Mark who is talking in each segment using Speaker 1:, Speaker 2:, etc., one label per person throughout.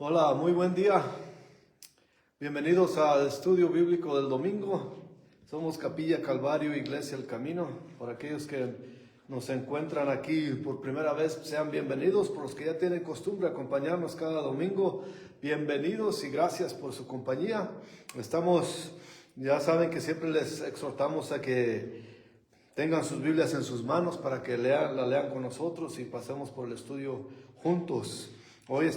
Speaker 1: Hola, muy buen día. Bienvenidos al estudio bíblico del domingo. Somos Capilla Calvario, Iglesia El Camino. Por aquellos que nos encuentran aquí por primera vez, sean bienvenidos. Por los que ya tienen costumbre acompañarnos cada domingo, bienvenidos y gracias por su compañía. Ya saben que siempre les exhortamos a que tengan sus Biblias en sus manos para que la lean con nosotros y pasemos por el estudio juntos. Hoy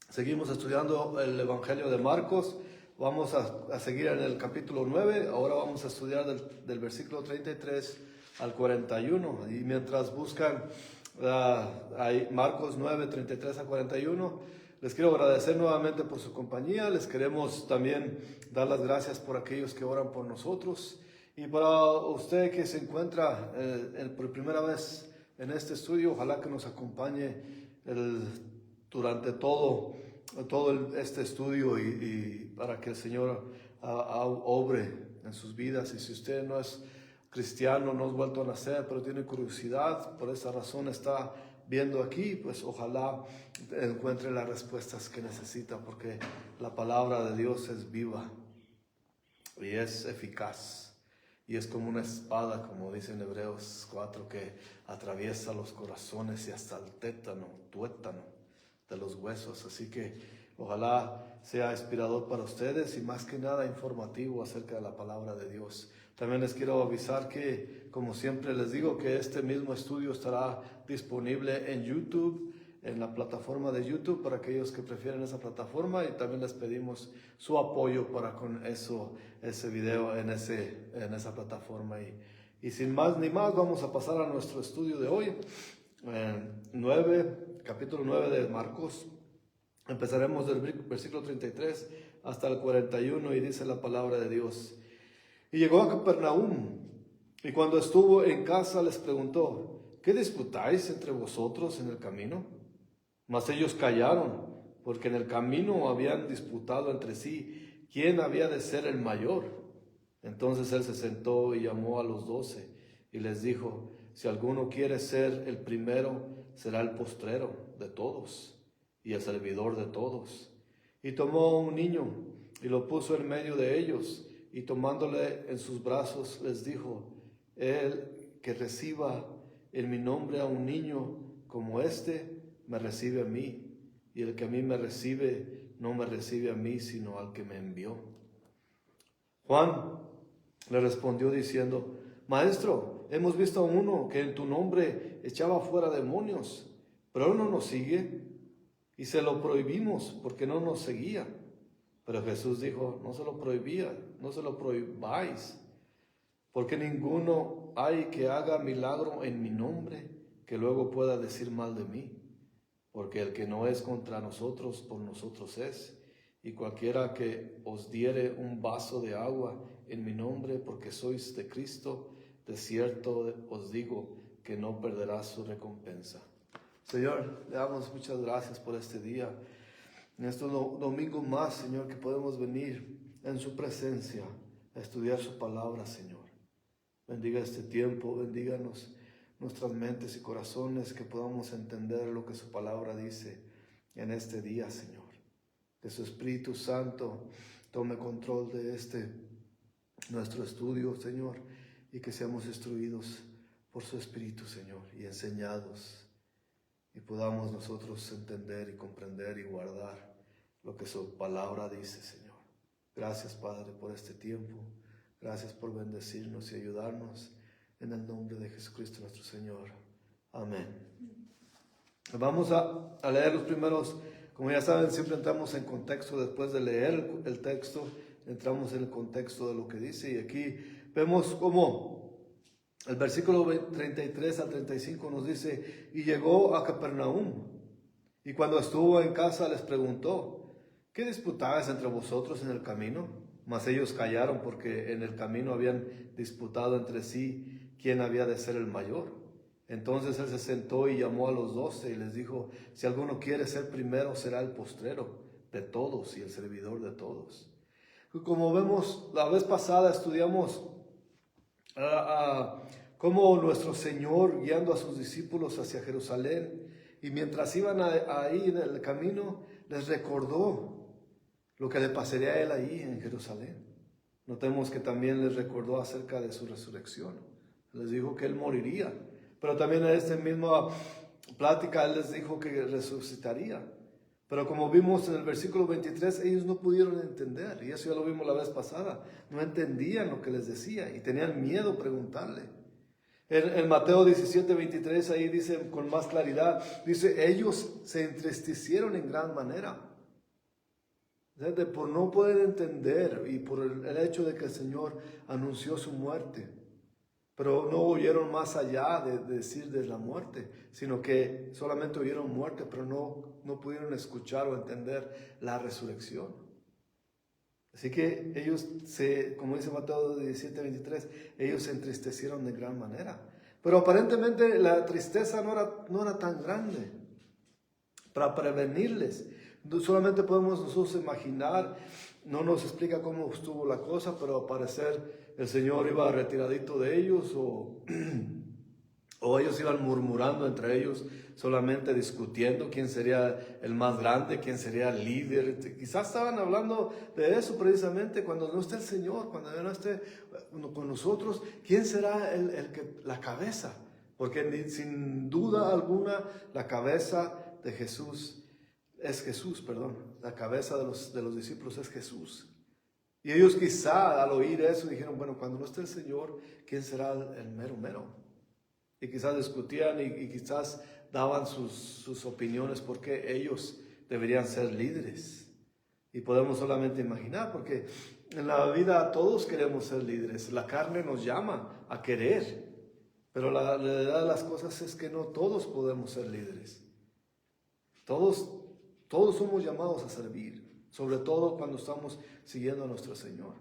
Speaker 1: seguimos estudiando el Evangelio de Marcos. Vamos a seguir en el capítulo 9. Ahora vamos a estudiar del versículo 33 al 41. Y mientras buscan ahí Marcos 9, 33 a 41, les quiero agradecer nuevamente por su compañía. Les queremos también dar las gracias por aquellos que oran por nosotros. Y para usted que se encuentra por primera vez en este estudio, ojalá que nos acompañe durante todo este estudio y para que el Señor obre en sus vidas. Y si usted no es cristiano, no es vuelto a nacer, pero tiene curiosidad, por esa razón está viendo aquí, pues ojalá encuentre las respuestas que necesita, porque la palabra de Dios es viva y es eficaz. Y es como una espada, como dice en Hebreos 4, que atraviesa los corazones y hasta el tuétano de los huesos. Así que ojalá sea inspirador para ustedes y más que nada informativo acerca de la palabra de Dios. También les quiero avisar que, como siempre les digo, que este mismo estudio estará disponible en YouTube, en la plataforma de YouTube, para aquellos que prefieren esa plataforma, y también les pedimos su apoyo para con ese video en esa plataforma. Y sin más ni más, vamos a pasar a nuestro estudio de hoy, capítulo 9 de Marcos. Empezaremos del versículo 33 hasta el 41, y dice la palabra de Dios: Y llegó a Capernaum, y cuando estuvo en casa les preguntó: ¿Qué disputáis entre vosotros en el camino? Mas ellos callaron, porque en el camino habían disputado entre sí quién había de ser el mayor. Entonces él se sentó y llamó a los 12 y les dijo: Si alguno quiere ser el primero, será el postrero de todos y el servidor de todos. Y tomó un niño y lo puso en medio de ellos, y tomándole en sus brazos les dijo: El que reciba en mi nombre a un niño como este, me recibe a mí, y el que a mí me recibe, no me recibe a mí, sino al que me envió. Juan le respondió diciendo: Maestro, hemos visto a uno que en tu nombre echaba fuera demonios, pero él no nos sigue, y se lo prohibimos porque no nos seguía. Pero Jesús dijo: no se lo prohibáis, porque ninguno hay que haga milagro en mi nombre que luego pueda decir mal de mí. Porque el que no es contra nosotros, por nosotros es. Y cualquiera que os diere un vaso de agua en mi nombre, porque sois de Cristo, de cierto os digo que no perderá su recompensa. Señor, le damos muchas gracias por este día. En estos domingos más, Señor, que podemos venir en su presencia a estudiar su palabra, Señor. Bendiga este tiempo, bendíganos nuestras mentes y corazones, que podamos entender lo que su palabra dice en este día, Señor. Que su Espíritu Santo tome control de nuestro estudio, Señor, y que seamos instruidos por su Espíritu, Señor, y enseñados, y podamos nosotros entender y comprender y guardar lo que su palabra dice, Señor. Gracias, Padre, por este tiempo. Gracias por bendecirnos y ayudarnos. En el nombre de Jesucristo nuestro Señor. Amén. Vamos a leer los primeros. Como ya saben, siempre entramos en contexto. Después de leer el texto, entramos en el contexto de lo que dice. Y aquí vemos cómo el versículo 33 al 35 nos dice: Y llegó a Capernaum, y cuando estuvo en casa les preguntó: ¿Qué disputabais entre vosotros en el camino? Mas ellos callaron, porque en el camino habían disputado entre sí quién había de ser el mayor. Entonces él se sentó y llamó a los 12 y les dijo: Si alguno quiere ser primero, será el postrero de todos y el servidor de todos. Como vemos, la vez pasada estudiamos cómo nuestro Señor, guiando a sus discípulos hacia Jerusalén, y mientras iban ahí en el camino, les recordó lo que le pasaría a él ahí en Jerusalén. Notemos que también les recordó acerca de su resurrección. Les dijo que él moriría, pero también en esta misma plática él les dijo que resucitaría. Pero como vimos en el versículo 23, ellos no pudieron entender, y eso ya lo vimos la vez pasada. No entendían lo que les decía y tenían miedo preguntarle. En Mateo 17, 23, ahí dice con más claridad, dice, ellos se entristecieron en gran manera. Por no poder entender y por el hecho de que el Señor anunció su muerte. Pero no oyeron más allá de decir de la muerte, sino que solamente oyeron muerte, pero no pudieron escuchar o entender la resurrección. Así que ellos, como dice Mateo 17, 23, ellos se entristecieron de gran manera. Pero aparentemente la tristeza no era tan grande para prevenirles. Solamente podemos nosotros imaginar, no nos explica cómo estuvo la cosa, pero al parecer el Señor iba retiradito de ellos o ellos iban murmurando entre ellos, solamente discutiendo quién sería el más grande, quién sería el líder. Quizás estaban hablando de eso precisamente cuando no esté el Señor, cuando no esté con nosotros, ¿quién será la cabeza? Porque sin duda alguna la cabeza de Jesús es Jesús, la cabeza de los discípulos es Jesús. Y ellos quizá al oír eso dijeron, bueno, cuando no esté el Señor, ¿quién será el mero mero? Y quizás discutían y quizás daban sus opiniones porque ellos deberían ser líderes. Y podemos solamente imaginar, porque en la vida todos queremos ser líderes. La carne nos llama a querer, pero la realidad de las cosas es que no todos podemos ser líderes. Todos somos llamados a servir, sobre todo cuando estamos siguiendo a nuestro Señor.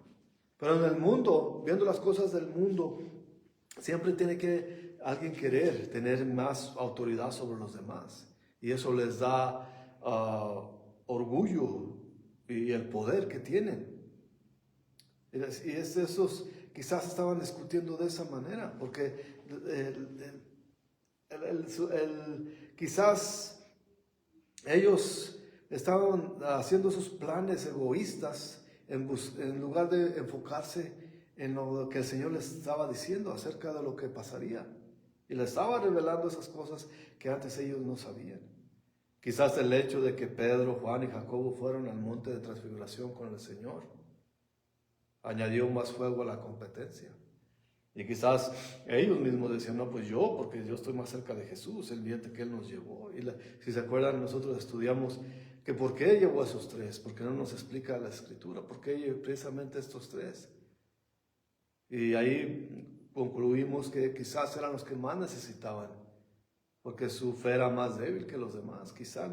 Speaker 1: Pero en el mundo, viendo las cosas del mundo, siempre tiene que alguien querer tener más autoridad sobre los demás. Y eso les da orgullo y el poder que tienen. Y esos quizás estaban discutiendo de esa manera, porque quizás ellos estaban haciendo sus planes egoístas en lugar de enfocarse en lo que el Señor les estaba diciendo acerca de lo que pasaría. Y les estaba revelando esas cosas que antes ellos no sabían. Quizás el hecho de que Pedro, Juan y Jacobo fueron al monte de transfiguración con el Señor añadió más fuego a la competencia. Y quizás ellos mismos decían, no, pues porque yo estoy más cerca de Jesús, el ambiente que Él nos llevó. Y si se acuerdan, nosotros estudiamos que por qué llevó a esos tres, porque no nos explica la Escritura, por qué precisamente estos tres. Y ahí concluimos que quizás eran los que más necesitaban, porque su fe era más débil que los demás. Quizás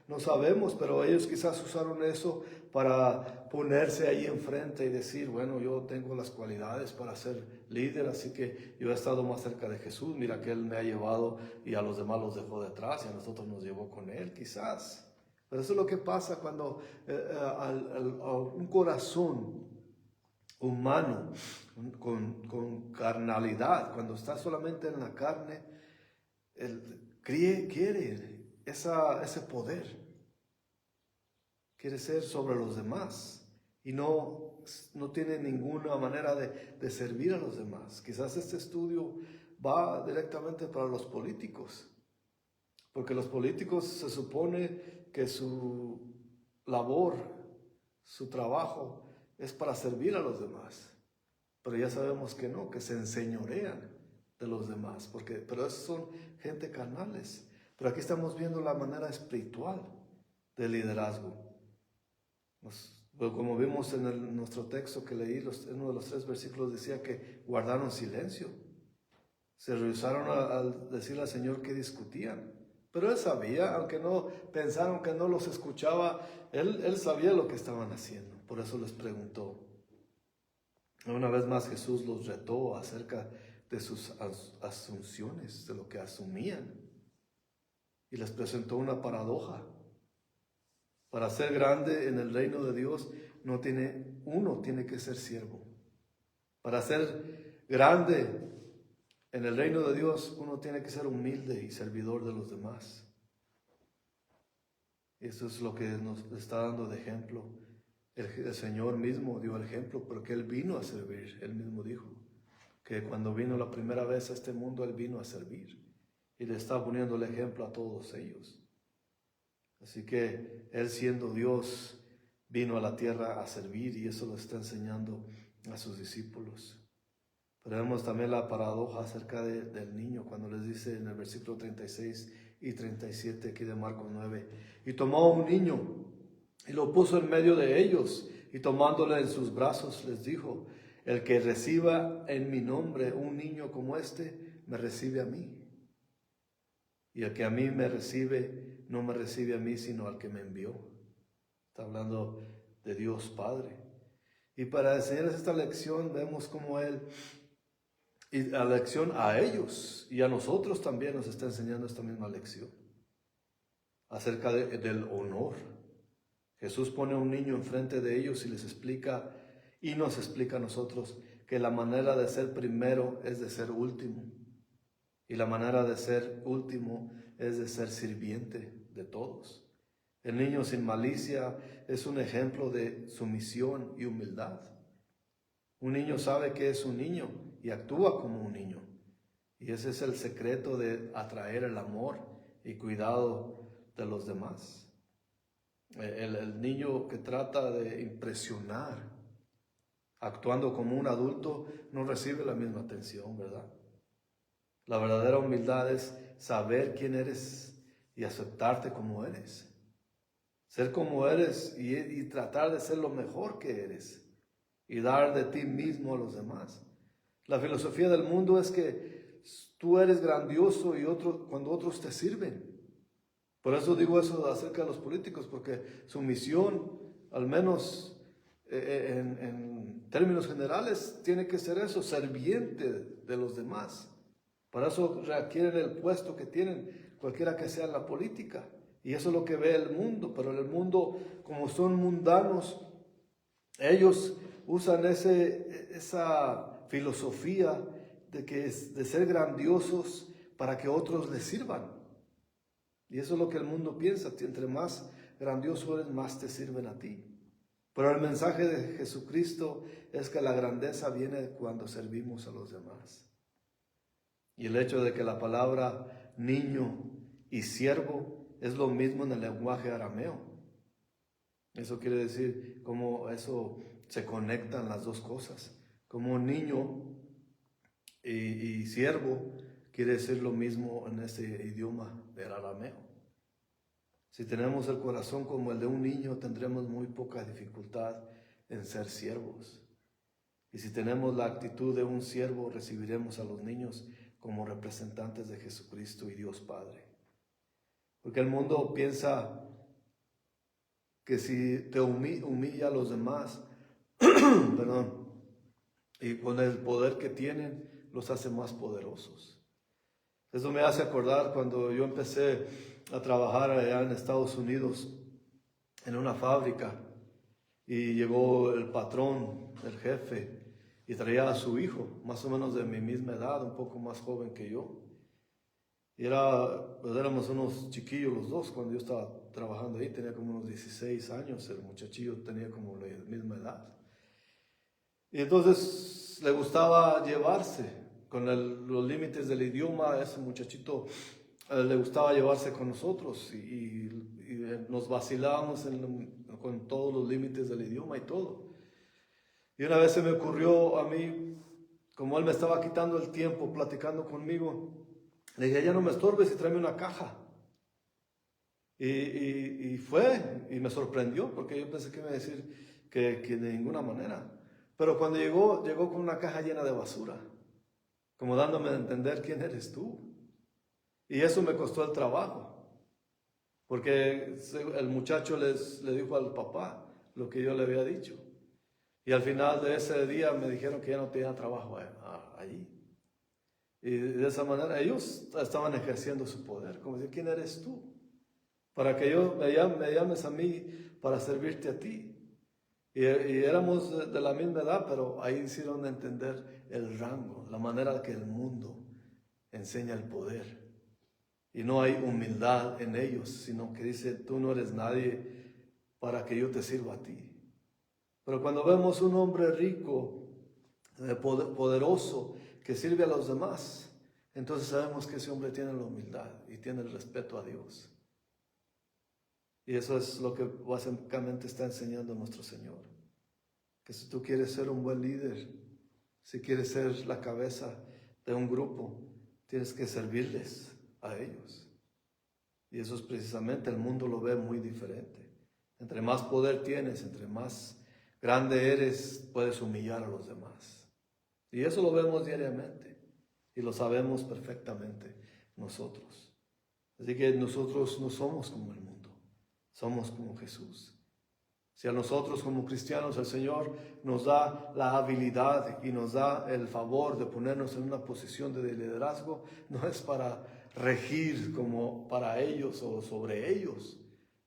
Speaker 1: no sabemos, pero ellos quizás usaron eso para ponerse ahí enfrente y decir, bueno, yo tengo las cualidades para ser líder, así que yo he estado más cerca de Jesús, mira que Él me ha llevado y a los demás los dejó detrás y a nosotros nos llevó con Él, quizás. Pero eso es lo que pasa cuando a un corazón humano con carnalidad, cuando está solamente en la carne, quiere ese poder, quiere ser sobre los demás y no tiene ninguna manera de servir a los demás. Quizás este estudio va directamente para los políticos, porque los políticos se supone que su labor, su trabajo es para servir a los demás, pero ya sabemos que no, que se enseñorean de los demás, pero esos son gente carnales. Pero aquí estamos viendo la manera espiritual del liderazgo. Como vimos en nuestro texto que leí, en uno de los 3 versículos decía que guardaron silencio. Se rehusaron al decirle al Señor que discutían. Pero Él sabía, aunque no pensaron que no los escuchaba, Él sabía lo que estaban haciendo. Por eso les preguntó. Una vez más Jesús los retó acerca de sus asunciones, de lo que asumían. Y les presentó una paradoja. Para ser grande en el reino de Dios, uno tiene que ser siervo. Para ser grande en el reino de Dios, uno tiene que ser humilde y servidor de los demás. Eso es lo que nos está dando de ejemplo. El Señor mismo dio el ejemplo porque Él vino a servir. Él mismo dijo que cuando vino la primera vez a este mundo, Él vino a servir. Y le está poniendo el ejemplo a todos ellos. Así que Él, siendo Dios, vino a la tierra a servir, y eso lo está enseñando a sus discípulos. Pero vemos también la paradoja acerca del niño, cuando les dice en el versículo 36 y 37 aquí de Marcos 9, y tomó un niño y lo puso en medio de ellos, y tomándole en sus brazos les dijo: el que reciba en mi nombre un niño como este, me recibe a mí. Y el que a mí me recibe, no me recibe a mí, sino al que me envió. Está hablando de Dios Padre. Y para enseñarles esta lección, vemos cómo Él, y la lección a ellos y a nosotros también nos está enseñando esta misma lección acerca del honor. Jesús pone a un niño enfrente de ellos y les explica, y nos explica a nosotros, que la manera de ser primero es de ser último, y la manera de ser último es de ser sirviente de todos. El niño sin malicia es un ejemplo de sumisión y humildad. Un niño sabe que es un niño y actúa como un niño. Y ese es el secreto de atraer el amor y cuidado de los demás. El niño que trata de impresionar, actuando como un adulto, no recibe la misma atención, ¿verdad? La verdadera humildad es saber quién eres y aceptarte como eres. Ser como eres y tratar de ser lo mejor que eres y dar de ti mismo a los demás. La filosofía del mundo es que tú eres grandioso y cuando otros te sirven. Por eso digo eso acerca de los políticos, porque su misión, al menos en términos generales, tiene que ser eso, serviente de los demás. Para eso requieren el puesto que tienen, cualquiera que sea la política. Y eso es lo que ve el mundo. Pero en el mundo, como son mundanos, ellos usan esa filosofía de ser grandiosos para que otros les sirvan. Y eso es lo que el mundo piensa. Entre más grandioso eres, más te sirven a ti. Pero el mensaje de Jesucristo es que la grandeza viene cuando servimos a los demás. Y el hecho de que la palabra niño y siervo es lo mismo en el lenguaje arameo. Eso quiere decir cómo eso se conectan las dos cosas. Como niño y siervo quiere decir lo mismo en ese idioma del arameo. Si tenemos el corazón como el de un niño, tendremos muy poca dificultad en ser siervos. Y si tenemos la actitud de un siervo, recibiremos a los niños como representantes de Jesucristo y Dios Padre. Porque el mundo piensa que si te humilla a los demás, perdón, y con el poder que tienen, los hace más poderosos. Eso me hace acordar cuando yo empecé a trabajar allá en Estados Unidos, en una fábrica, y llegó el patrón, el jefe, y traía a su hijo, más o menos de mi misma edad, un poco más joven que yo. Y éramos unos chiquillos los dos cuando yo estaba trabajando ahí, tenía como unos 16 años, el muchachillo tenía como la misma edad. Y entonces le gustaba llevarse con los límites del idioma, a ese muchachito le gustaba llevarse con nosotros y nos vacilábamos con todos los límites del idioma y todo. Y una vez se me ocurrió a mí, como él me estaba quitando el tiempo platicando conmigo, le dije: ya no me estorbes y tráeme una caja. Y fue, y me sorprendió, porque yo pensé que iba a decir que de ninguna manera. Pero cuando llegó con una caja llena de basura, como dándome a entender quién eres tú. Y eso me costó el trabajo, porque el muchacho le dijo al papá lo que yo le había dicho. Y al final de ese día me dijeron que ya no tenía trabajo allí. Y de esa manera ellos estaban ejerciendo su poder, como decir: ¿quién eres tú? Para que me llames a mí para servirte a ti. Y éramos de la misma edad, pero ahí hicieron entender el rango, la manera que el mundo enseña el poder. y no hay humildad en ellos, sino que dice, tú no eres nadie para que yo te sirva a ti. Pero cuando vemos un hombre rico, poderoso, que sirve a los demás, entonces sabemos que ese hombre tiene la humildad y tiene el respeto a Dios. Y eso es lo que básicamente está enseñando nuestro Señor. Que si tú quieres ser un buen líder, si quieres ser la cabeza de un grupo, tienes que servirles a ellos. Y eso es precisamente, el mundo lo ve muy diferente. Entre más poder tienes, entre más grande eres, puedes humillar a los demás. Y eso lo vemos diariamente y lo sabemos perfectamente nosotros. Así que nosotros no somos como el mundo, somos como Jesús. Si a nosotros como cristianos el Señor nos da la habilidad y nos da el favor de ponernos en una posición de liderazgo, no es para regir como para ellos o sobre ellos,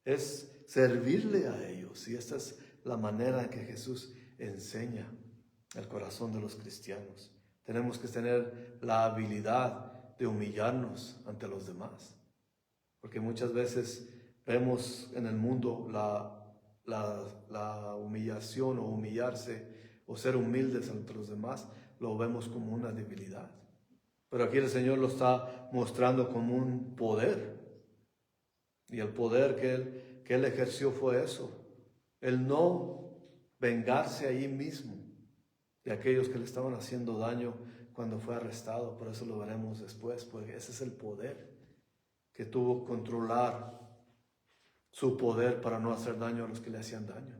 Speaker 1: es servirle a ellos. Y esta es la manera en que Jesús enseña el corazón de los cristianos. Tenemos que tener la habilidad de humillarnos ante los demás, porque muchas veces vemos en el mundo la humillación o humillarse o ser humildes ante los demás, lo vemos como una debilidad. Pero aquí el Señor lo está mostrando como un poder. Y el poder que Él ejerció fue eso. El no vengarse allí mismo de aquellos que le estaban haciendo daño cuando fue arrestado. Por eso lo veremos después, porque ese es el poder que tuvo que controlar su poder para no hacer daño a los que le hacían daño.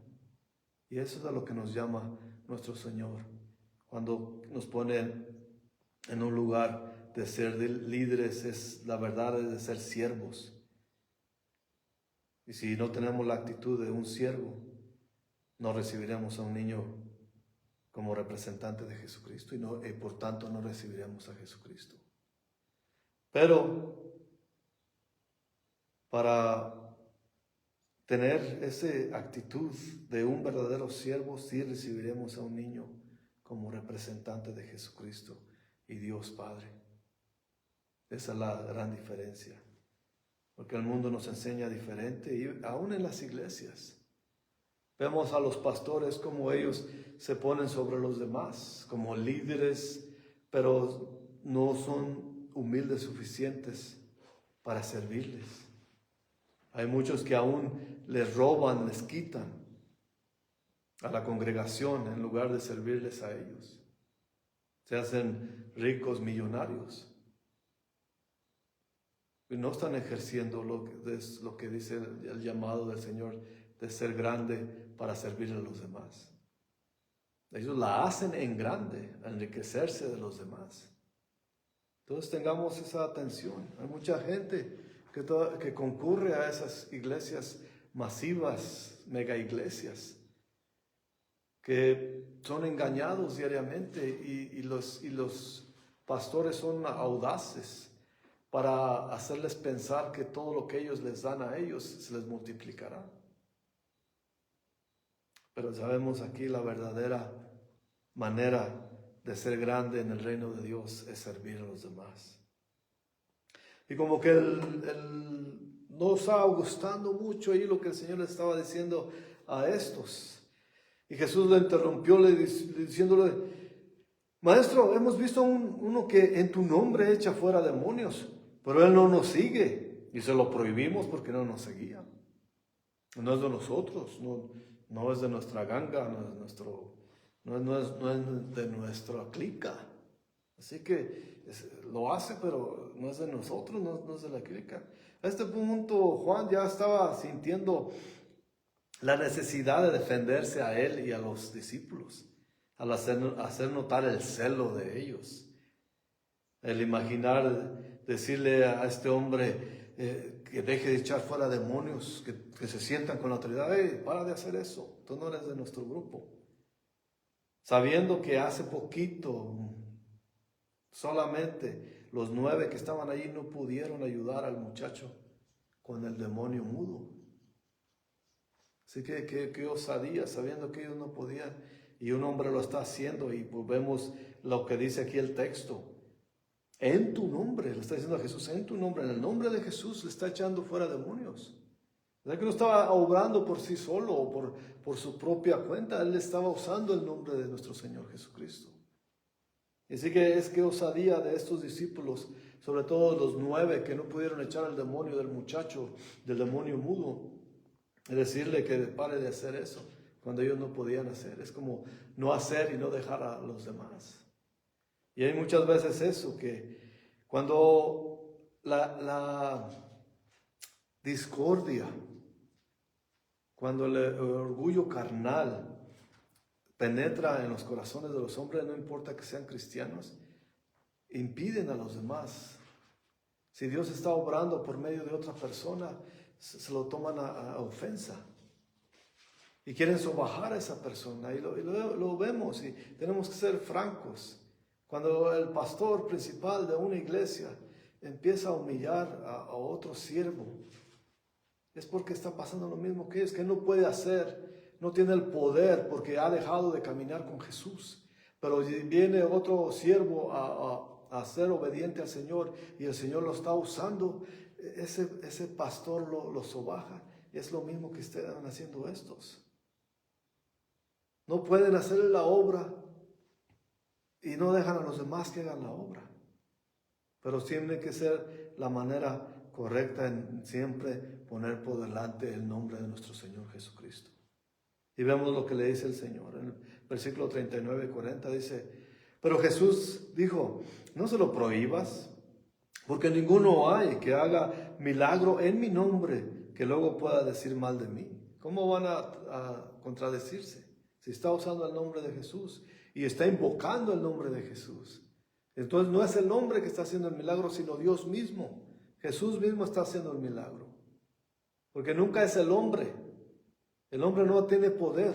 Speaker 1: Y eso es a lo que nos llama nuestro Señor cuando nos pone en un lugar de ser líderes. Es la verdad, es de ser siervos. Y si no tenemos la actitud de un siervo, no recibiremos a un niño como representante de Jesucristo y por tanto no recibiremos a Jesucristo. Pero para tener esa actitud de un verdadero siervo, sí recibiremos a un niño como representante de Jesucristo y Dios Padre. Esa es la gran diferencia. Porque el mundo nos enseña diferente, y aún en las iglesias. Vemos a los pastores como ellos se ponen sobre los demás, como líderes, pero no son humildes suficientes para servirles. Hay muchos que aún les roban, les quitan a la congregación en lugar de servirles a ellos. Se hacen ricos, millonarios. Y no están ejerciendo lo que dice el llamado del Señor de ser grande para servirle a los demás. Ellos la hacen en grande, a enriquecerse de los demás. Entonces tengamos esa atención. Hay mucha gente que concurre a esas iglesias masivas, mega iglesias, que son engañados diariamente y los pastores son audaces para hacerles pensar que todo lo que ellos les dan a ellos se les multiplicará. Pero sabemos aquí la verdadera manera de ser grande en el reino de Dios es servir a los demás. Y como que no estaba gustando mucho ahí lo que el Señor le estaba diciendo a estos. Y Jesús lo interrumpió diciéndole: Maestro, hemos visto uno que en tu nombre echa fuera demonios, pero él no nos sigue y se lo prohibimos porque no nos seguía. No es de nosotros, no es de nuestra ganga, no es de nuestra clica. Así que lo hace, pero no es de nosotros, no es de la clica. A este punto Juan ya estaba sintiendo la necesidad de defenderse a él y a los discípulos, al hacer notar el celo de ellos. El imaginar, decirle a este hombre que deje de echar fuera demonios, que se sientan con la autoridad: para de hacer eso, tú no eres de nuestro grupo. Sabiendo que hace poquito solamente los 9 que estaban allí no pudieron ayudar al muchacho con el demonio mudo. Así que qué osadía, sabiendo que ellos no podían, y un hombre lo está haciendo. Y pues vemos lo que dice aquí el texto, En tu nombre, le está diciendo a Jesús, en tu nombre, en el nombre de Jesús le está echando fuera demonios. O sea que no estaba obrando por sí solo o por su propia cuenta, él estaba usando el nombre de nuestro Señor Jesucristo. Y así que es que osadía de estos discípulos, sobre todo los 9 que no pudieron echar al demonio del muchacho, del demonio mudo, es decirle que pare de hacer eso cuando ellos no podían hacer. Es como no hacer y no dejar a los demás. Y hay muchas veces eso, que cuando la discordia, cuando el orgullo carnal penetra en los corazones de los hombres, no importa que sean cristianos, impiden a los demás. Si Dios está obrando por medio de otra persona, se lo toman a ofensa. Y quieren sobajar a esa persona. Y lo vemos y tenemos que ser francos. Cuando el pastor principal de una iglesia empieza a humillar a otro siervo, es porque está pasando lo mismo que es, que no puede hacer, no tiene el poder porque ha dejado de caminar con Jesús. Pero viene otro siervo a ser obediente al Señor y el Señor lo está usando, ese pastor lo sobaja. Es lo mismo que están haciendo estos. No pueden hacer la obra y no dejan a los demás que hagan la obra. Pero tiene que ser la manera correcta en siempre poner por delante el nombre de nuestro Señor Jesucristo. Y vemos lo que le dice el Señor. En el versículo 39 y 40 dice, pero Jesús dijo, no se lo prohíbas, porque ninguno hay que haga milagro en mi nombre que luego pueda decir mal de mí. ¿Cómo van a contradecirse? Si está usando el nombre de Jesús y está invocando el nombre de Jesús. Entonces no es el hombre que está haciendo el milagro, sino Dios mismo. Jesús mismo está haciendo el milagro. Porque nunca es el hombre. El hombre no tiene poder.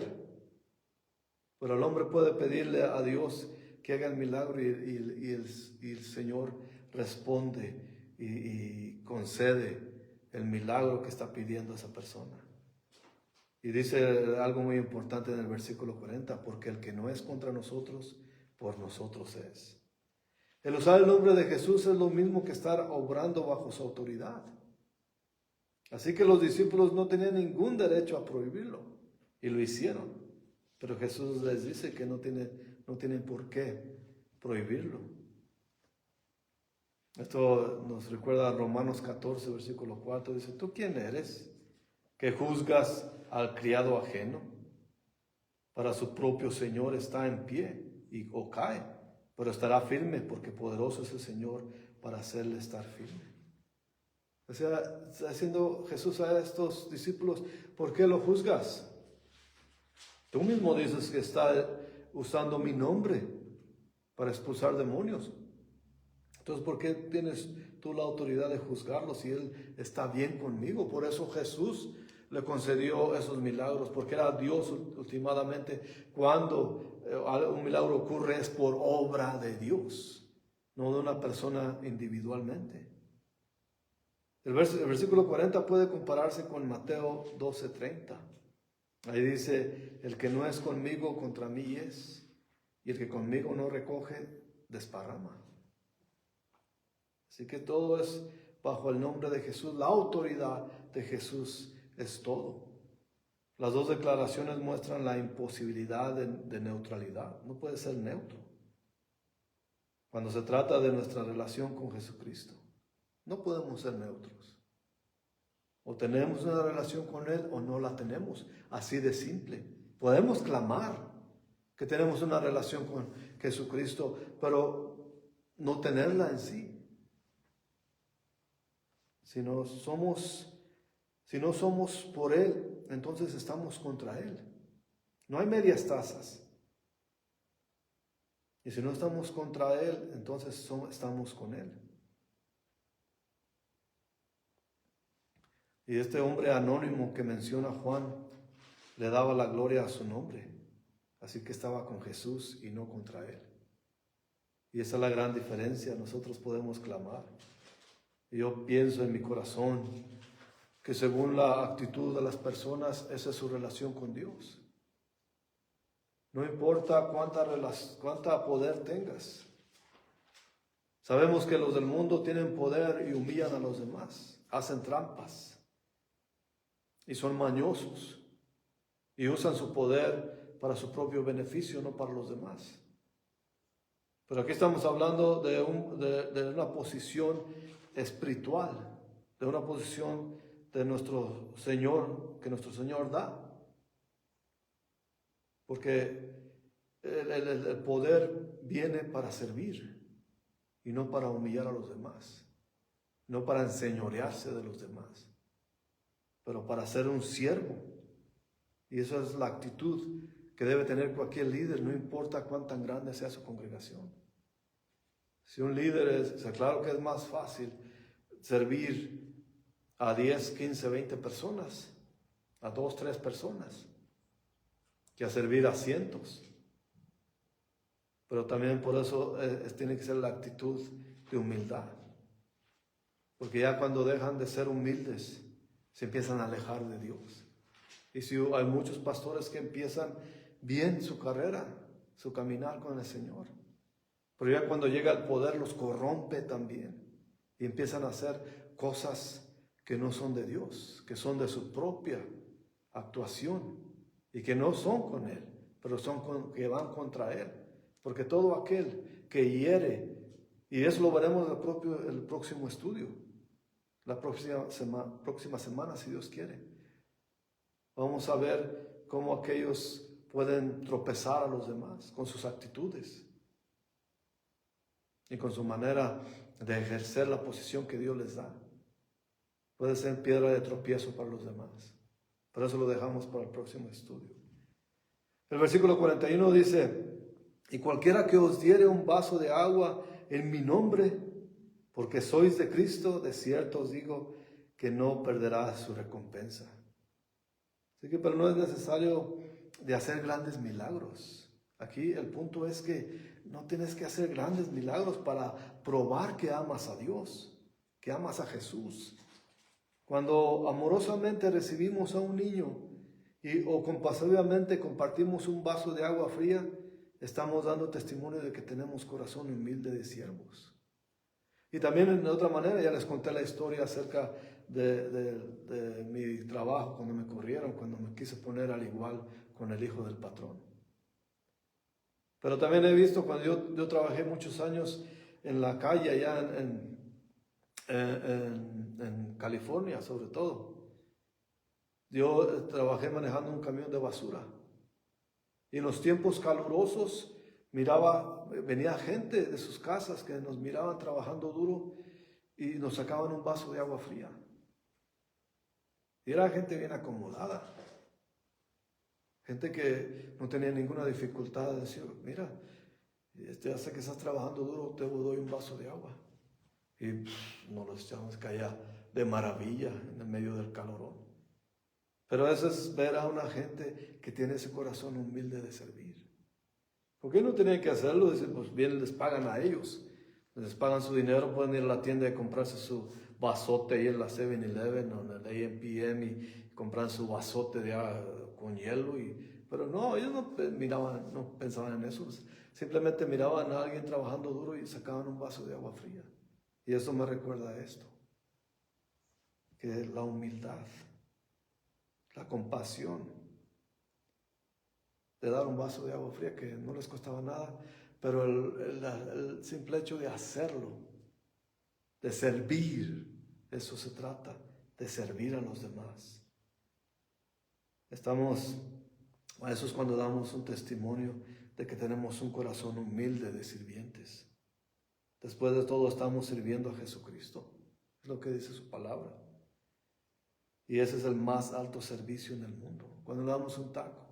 Speaker 1: Pero el hombre puede pedirle a Dios que haga el milagro y el Señor responde y concede el milagro que está pidiendo esa persona. Y dice algo muy importante en el versículo 40, porque el que no es contra nosotros, por nosotros es. El usar el nombre de Jesús es lo mismo que estar obrando bajo su autoridad. Así que los discípulos no tenían ningún derecho a prohibirlo y lo hicieron. Pero Jesús les dice que no tienen por qué prohibirlo. Esto nos recuerda a Romanos 14, versículo 4. Dice, ¿tú quién eres que juzgas al criado ajeno? Para su propio Señor está en pie o cae, pero estará firme porque poderoso es el Señor para hacerle estar firme. O sea, está haciendo Jesús a estos discípulos, ¿por qué lo juzgas? Tú mismo dices que está usando mi nombre para expulsar demonios. Entonces, ¿por qué tienes tú la autoridad de juzgarlo si Él está bien conmigo? Por eso Jesús le concedió esos milagros, porque era Dios últimamente. Cuando un milagro ocurre es por obra de Dios, no de una persona individualmente. El versículo 40 puede compararse con Mateo 12:30. Ahí dice, el que no es conmigo, contra mí es, y el que conmigo no recoge, desparrama. Así que todo es bajo el nombre de Jesús. La autoridad de Jesús es todo. Las dos declaraciones muestran la imposibilidad de neutralidad. No puede ser neutro cuando se trata de nuestra relación con Jesucristo. No podemos ser neutros. O tenemos una relación con Él o no la tenemos. Así de simple. Podemos clamar que tenemos una relación con Jesucristo, pero no tenerla en sí. Si no somos por Él, entonces estamos contra Él. No hay medias tazas. Y si no estamos contra Él, entonces estamos con Él. Y este hombre anónimo que menciona Juan le daba la gloria a su nombre. Así que estaba con Jesús y no contra Él. Y esa es la gran diferencia. Nosotros podemos clamar. Y yo pienso en mi corazón que según la actitud de las personas, esa es su relación con Dios. No importa cuánta poder tengas. Sabemos que los del mundo tienen poder y humillan a los demás, hacen trampas y son mañosos y usan su poder para su propio beneficio, no para los demás. Pero aquí estamos hablando de una posición espiritual, de una posición de nuestro Señor, que nuestro Señor da. Porque el poder viene para servir y no para humillar a los demás, no para enseñorearse de los demás, pero para ser un siervo. Y esa es la actitud que debe tener cualquier líder, no importa cuán tan grande sea su congregación. Si un líder claro que es más fácil servir a 10, 15, 20 personas, a 2, 3 personas, que a servir a cientos. Pero también por eso tiene que ser la actitud de humildad. Porque ya cuando dejan de ser humildes, se empiezan a alejar de Dios. Y si hay muchos pastores que empiezan bien su carrera, su caminar con el Señor. Pero ya cuando llega el poder los corrompe también. Y empiezan a hacer cosas que no son de Dios, que son de su propia actuación. Y que no son con Él, pero que van contra Él. Porque todo aquel que hiere, y eso lo veremos el próximo estudio, la próxima semana, si Dios quiere. Vamos a ver cómo aquellos pueden tropezar a los demás con sus actitudes y con su manera de ejercer la posición que Dios les da. Puede ser piedra de tropiezo para los demás. Por eso lo dejamos para el próximo estudio. El versículo 41 dice: y cualquiera que os diere un vaso de agua en mi nombre, porque sois de Cristo, de cierto os digo que no perderá su recompensa. Así que, pero no es necesario de hacer grandes milagros. Aquí el punto es que no tienes que hacer grandes milagros para probar que amas a Dios, que amas a Jesús. Cuando amorosamente recibimos a un niño o compasivamente compartimos un vaso de agua fría, estamos dando testimonio de que tenemos corazón humilde de siervos. Y también de otra manera, ya les conté la historia acerca de mi trabajo cuando me corrieron, cuando me quise poner al igual con el hijo del patrón. Pero también he visto cuando yo trabajé muchos años en la calle allá en California, sobre todo. Yo trabajé manejando un camión de basura. Y en los tiempos calurosos venía gente de sus casas que nos miraban trabajando duro y nos sacaban un vaso de agua fría. Y era gente bien acomodada. Gente que no tenía ninguna dificultad de decir: mira, ya sé que estás trabajando duro, te doy un vaso de agua. Y nos los echamos, caía de maravilla en el medio del calorón. Pero eso es ver a una gente que tiene ese corazón humilde de servir. ¿Por qué no tenían que hacerlo? Dicen, pues bien, les pagan a ellos. Les pagan su dinero, pueden ir a la tienda y comprarse su vasote ahí en la 7-Eleven o en el A&PM y comprar su vasote con hielo. Pero no, ellos no pensaban en eso. Simplemente miraban a alguien trabajando duro y sacaban un vaso de agua fría. Y eso me recuerda a esto, que es la humildad, la compasión de dar un vaso de agua fría que no les costaba nada, pero el simple hecho de hacerlo, de servir, eso se trata, de servir a los demás. Eso es cuando damos un testimonio de que tenemos un corazón humilde de sirvientes. Después de todo estamos sirviendo a Jesucristo, es lo que dice su palabra. Y ese es el más alto servicio en el mundo. Cuando le damos un taco,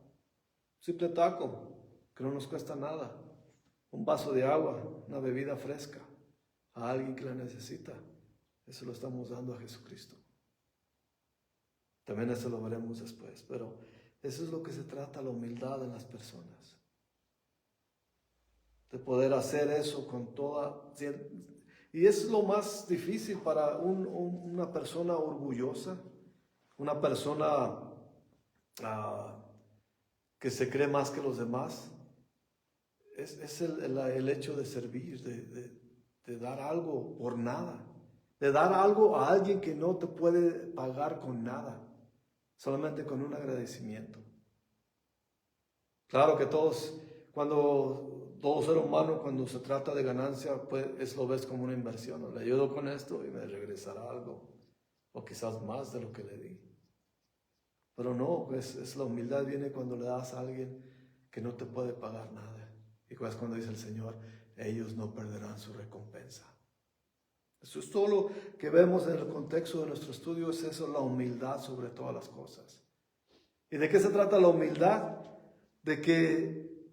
Speaker 1: simple taco, que no nos cuesta nada, un vaso de agua, una bebida fresca, a alguien que la necesita, eso lo estamos dando a Jesucristo. También eso lo veremos después, pero eso es lo que se trata, la humildad en las personas. De poder hacer eso con toda... Y es lo más difícil para una persona orgullosa, una persona que se cree más que los demás. Es el hecho de servir, de dar algo por nada, de dar algo a alguien que no te puede pagar con nada, solamente con un agradecimiento. Claro que todo ser humano, cuando se trata de ganancia, pues lo ves como una inversión, ¿no? Le ayudo con esto y me regresará algo, o quizás más de lo que le di. Pero no, es la humildad viene cuando le das a alguien que no te puede pagar nada. Y es cuando dice el Señor, ellos no perderán su recompensa. Eso es todo lo que vemos en el contexto de nuestro estudio, es eso, la humildad sobre todas las cosas. ¿Y de qué se trata la humildad? De que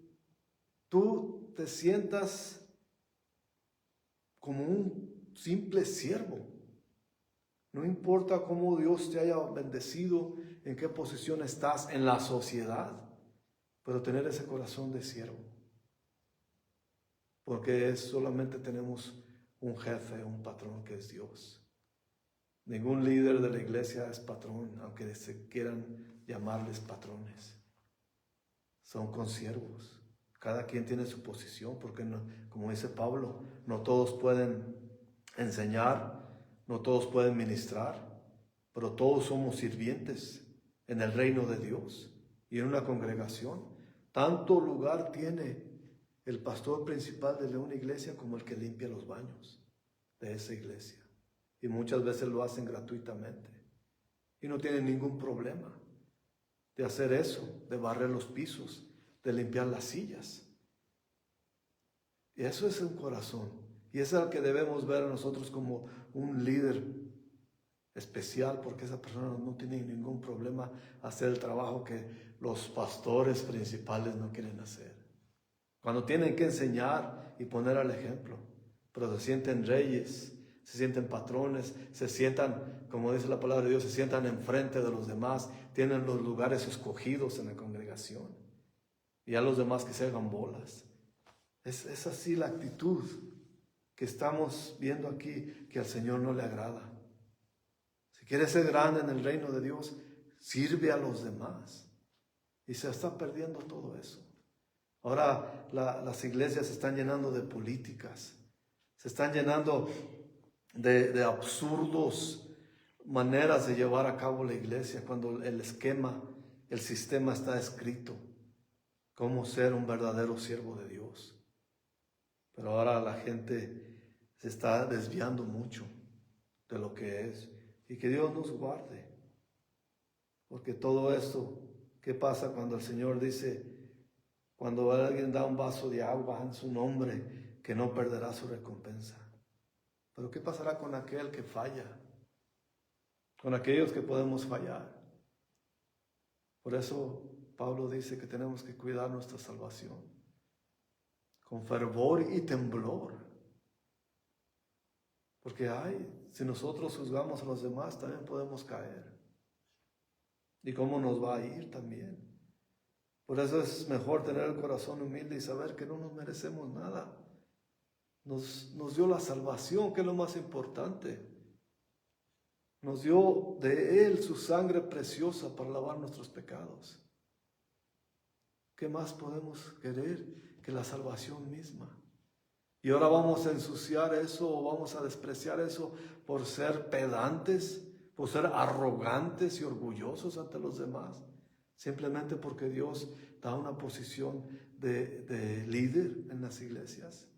Speaker 1: tú te sientas como un simple siervo. No importa cómo Dios te haya bendecido, en qué posición estás en la sociedad, pero tener ese corazón de siervo. Porque solamente tenemos un jefe, un patrón que es Dios. Ningún líder de la iglesia es patrón, aunque se quieran llamarles patrones. Son consiervos. Cada quien tiene su posición, porque no, como dice Pablo, no todos pueden enseñar, no todos pueden ministrar, pero todos somos sirvientes en el reino de Dios y en una congregación. Tanto lugar tiene el pastor principal de una iglesia como el que limpia los baños de esa iglesia. Y muchas veces lo hacen gratuitamente. Y no tienen ningún problema de hacer eso, de barrer los pisos, de limpiar las sillas. Y eso es un corazón. Y es el que debemos ver a nosotros como un líder especial, porque esa persona no tiene ningún problema hacer el trabajo que los pastores principales no quieren hacer. Cuando tienen que enseñar y poner al ejemplo, pero se sienten reyes, se sienten patrones, se sientan, como dice la palabra de Dios, se sientan enfrente de los demás, tienen los lugares escogidos en la congregación. Y a los demás que se hagan bolas. Es así la actitud que estamos viendo aquí, que al Señor no le agrada. Si quieres ser grande en el reino de Dios, sirve a los demás. Y se está perdiendo todo eso. Ahora las iglesias se están llenando de políticas, se están llenando de absurdos maneras de llevar a cabo la iglesia, cuando el sistema está escrito. Cómo ser un verdadero siervo de Dios. Pero ahora la gente se está desviando mucho de lo que es. Y que Dios nos guarde. Porque todo esto, ¿qué pasa cuando el Señor dice, cuando alguien da un vaso de agua en su nombre, que no perderá su recompensa? Pero ¿qué pasará con aquel que falla? Con aquellos que podemos fallar. Por eso Pablo dice que tenemos que cuidar nuestra salvación con fervor y temblor. Porque si nosotros juzgamos a los demás, también podemos caer. ¿Y cómo nos va a ir también? Por eso es mejor tener el corazón humilde y saber que no nos merecemos nada. Nos dio la salvación, que es lo más importante. Nos dio de Él su sangre preciosa para lavar nuestros pecados. ¿Qué más podemos querer que la salvación misma? Y ahora vamos a ensuciar eso o vamos a despreciar eso por ser pedantes, por ser arrogantes y orgullosos ante los demás, simplemente porque Dios da una posición de líder en las iglesias.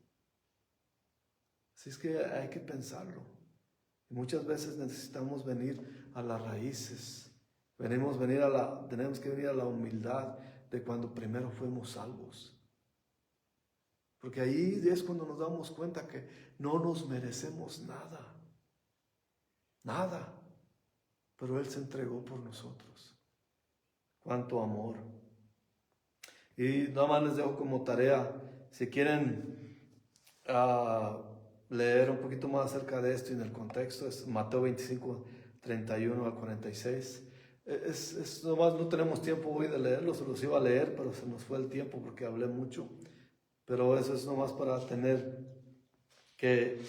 Speaker 1: Así es que hay que pensarlo. Y muchas veces necesitamos venir a las raíces. Tenemos que venir a la humildad de cuando primero fuimos salvos. Porque ahí es cuando nos damos cuenta que no nos merecemos nada. Nada. Pero Él se entregó por nosotros. Cuánto amor. Y nada más les dejo como tarea, si quieren leer un poquito más acerca de esto y en el contexto, es Mateo 25, 31 al 46. Nomás no tenemos tiempo hoy de leerlo, se los iba a leer, pero se nos fue el tiempo porque hablé mucho. Pero eso es nomás para tener que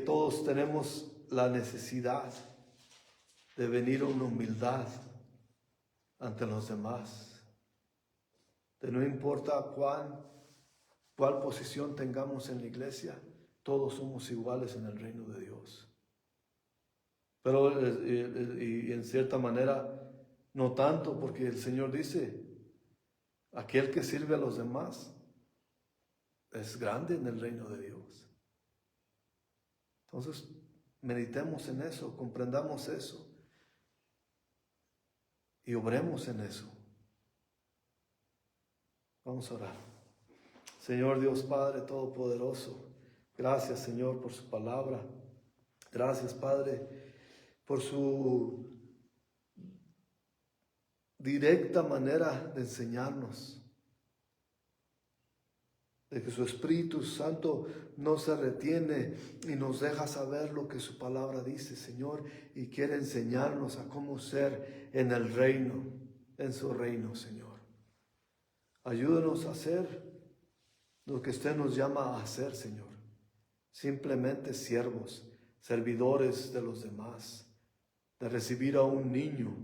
Speaker 1: todos tenemos la necesidad de venir a una humildad ante los demás. De no importa cuál posición tengamos en la iglesia, todos somos iguales en el reino de Dios. Pero y en cierta manera no tanto, porque el Señor dice, aquel que sirve a los demás es grande en el reino de Dios. Entonces, meditemos en eso, comprendamos eso y obremos en eso. Vamos a orar. Señor Dios Padre Todopoderoso, gracias Señor por su palabra. Gracias Padre por su directa manera de enseñarnos. De que su Espíritu Santo no se retiene y nos deja saber lo que su palabra dice, Señor, y quiere enseñarnos a cómo ser en el reino, en su reino, Señor. Ayúdanos a hacer lo que usted nos llama a hacer, Señor. Simplemente siervos, servidores de los demás, de recibir a un niño,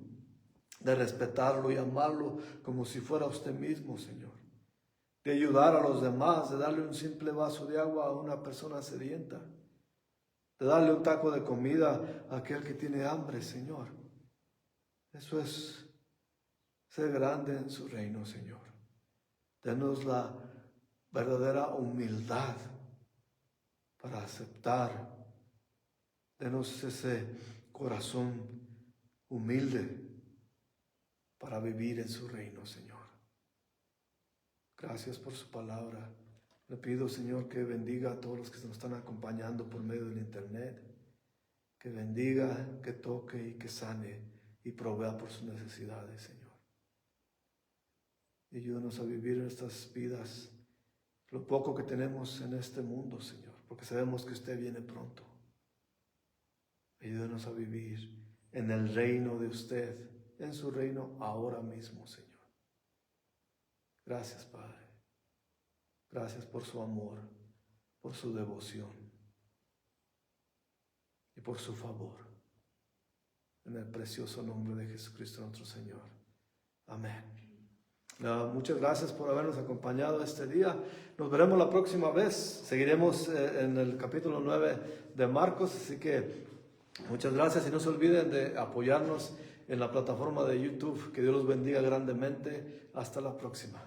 Speaker 1: de respetarlo y amarlo como si fuera usted mismo, Señor. De ayudar a los demás, de darle un simple vaso de agua a una persona sedienta, de darle un taco de comida a aquel que tiene hambre, Señor. Eso es ser grande en su reino, Señor. Denos la verdadera humildad para aceptar. Denos ese corazón humilde para vivir en su reino, Señor. Gracias por su palabra. Le pido, Señor, que bendiga a todos los que nos están acompañando por medio del internet. Que bendiga, que toque y que sane y provea por sus necesidades, Señor. Y ayúdanos a vivir estas vidas, lo poco que tenemos en este mundo, Señor, porque sabemos que usted viene pronto. Ayúdanos a vivir en el reino de usted, en su reino ahora mismo, Señor. Gracias, Padre. Gracias por su amor, por su devoción y por su favor. En el precioso nombre de Jesucristo nuestro Señor. Amén. Muchas gracias por habernos acompañado este día. Nos veremos la próxima vez. Seguiremos en el capítulo 9 de Marcos. Así que muchas gracias y no se olviden de apoyarnos en la plataforma de YouTube. Que Dios los bendiga grandemente. Hasta la próxima.